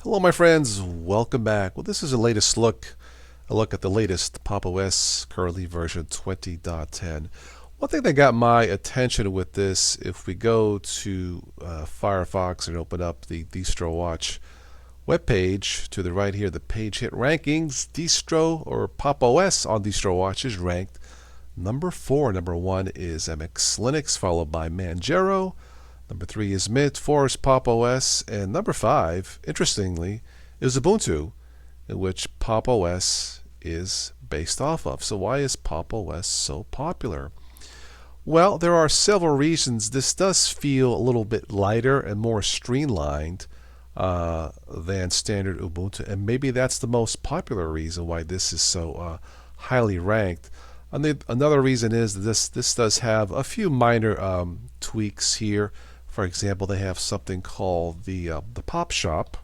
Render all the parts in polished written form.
Hello my friends, welcome back. Well, this is the latest a look at the latest Pop! OS, currently version 20.10. One thing that got my attention with this, if we go to Firefox and open up the DistroWatch webpage, to the right here, the page hit rankings, distro or Pop! OS on DistroWatch is ranked number 4. Number 1 is MX Linux, followed by Manjaro. Number 3 is Mint, 4 is Pop! OS, and number 5, interestingly, is Ubuntu, in which Pop! OS is based off of. So why is Pop! OS so popular? Well, there are several reasons. This does feel a little bit lighter and more streamlined than standard Ubuntu, and maybe that's the most popular reason why this is so highly ranked. Another reason is that this does have a few minor tweaks here. For example, they have something called the Pop Shop,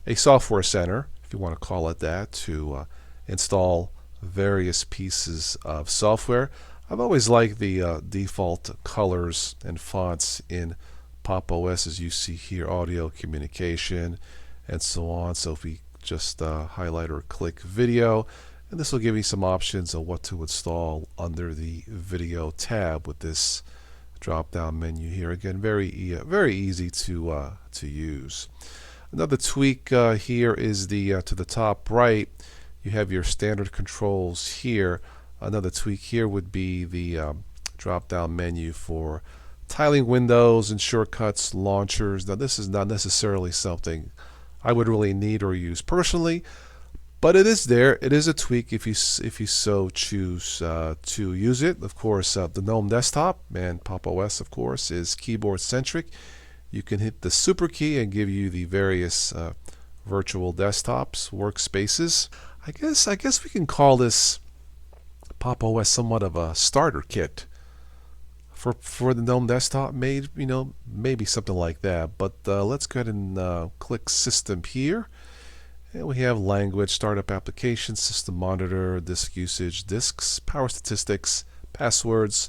a software center, if you want to call it that, to install various pieces of software. I've always liked the default colors and fonts in Pop! OS, as you see here, audio, communication, and so on. So if we just highlight or click video, and this will give you some options of what to install under the video tab with this drop down menu here. Again, very easy to use. Another tweak here is the to the top right, you have your standard controls here. Another tweak here would be the drop down menu for tiling windows and shortcuts, launchers. Now this is not necessarily something I would really need or use personally, but it is there. It is a tweak if you so choose to use it. Of course, the Gnome desktop and Pop! OS, of course, is keyboard centric. You can hit the super key and give you the various virtual desktops, workspaces. I guess we can call this Pop! OS somewhat of a starter kit for the Gnome desktop. Maybe something like that. But let's go ahead and click System here. And we have language, startup application, system monitor, disk usage, disks, power statistics, passwords.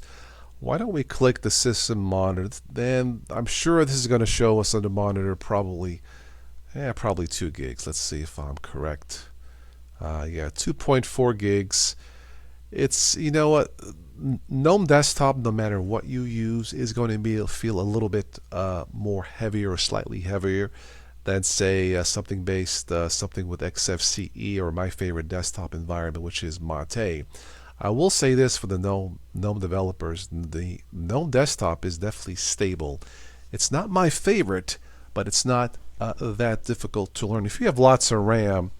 Why don't we click the system monitor? Then I'm sure this is going to show us on the monitor probably 2 gigs. Let's see if I'm correct. 2.4 gigs. It's, you know what, Gnome desktop, no matter what you use, is going to feel a little bit more heavier or slightly heavier than say something with XFCE or my favorite desktop environment, which is Mate. I will say this for the Gnome developers: the Gnome desktop is definitely stable. It's not my favorite, but it's not that difficult to learn. If you have lots of RAM,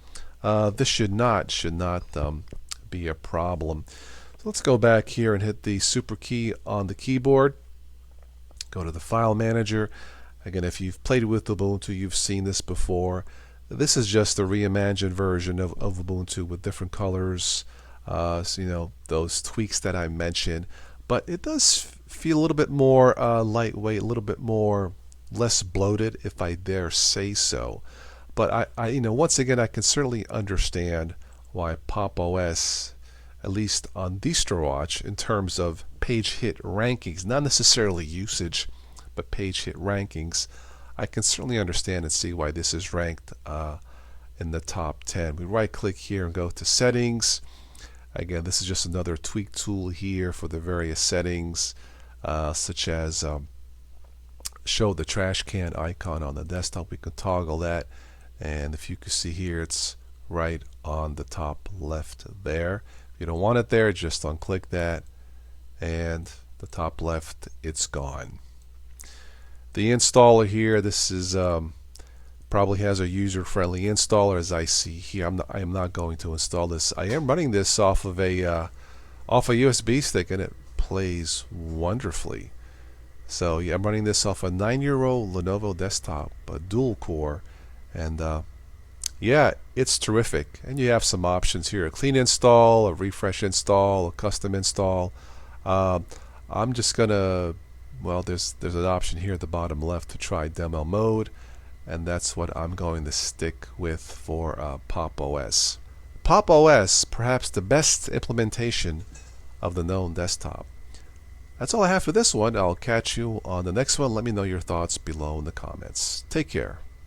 this should not be a problem. So let's go back here and hit the super key on the keyboard. Go to the file manager. Again, if you've played with Ubuntu, you've seen this before. This is just a reimagined version of Ubuntu with different colors, those tweaks that I mentioned. But it does feel a little bit more lightweight, a little bit less bloated, if I dare say so. But once again, I can certainly understand why Pop! OS, at least on DistroWatch, in terms of page hit rankings, not necessarily usage, but page hit rankings, I can certainly understand and see why this is ranked in the top 10. We right click here and go to settings. Again, this is just another tweak tool here for the various settings, such as show the trash can icon on the desktop. We can toggle that, and if you can see here, it's right on the top left there. If you don't want it there, just unclick that, and the top left, it's gone. The installer here, this is probably has a user-friendly installer, as I see here. I am not going to install this. I am running this off of a USB stick, and it plays wonderfully. So yeah, I'm running this off a 9-year-old Lenovo desktop, a dual core, and yeah, it's terrific. And you have some options here: a clean install, a refresh install, a custom install. I'm just gonna, well, there's an option here at the bottom left to try demo mode, and that's what I'm going to stick with for Pop! OS. Pop! OS, perhaps the best implementation of the Gnome desktop. That's all I have for this one. I'll catch you on the next one. Let me know your thoughts below in the comments. Take care.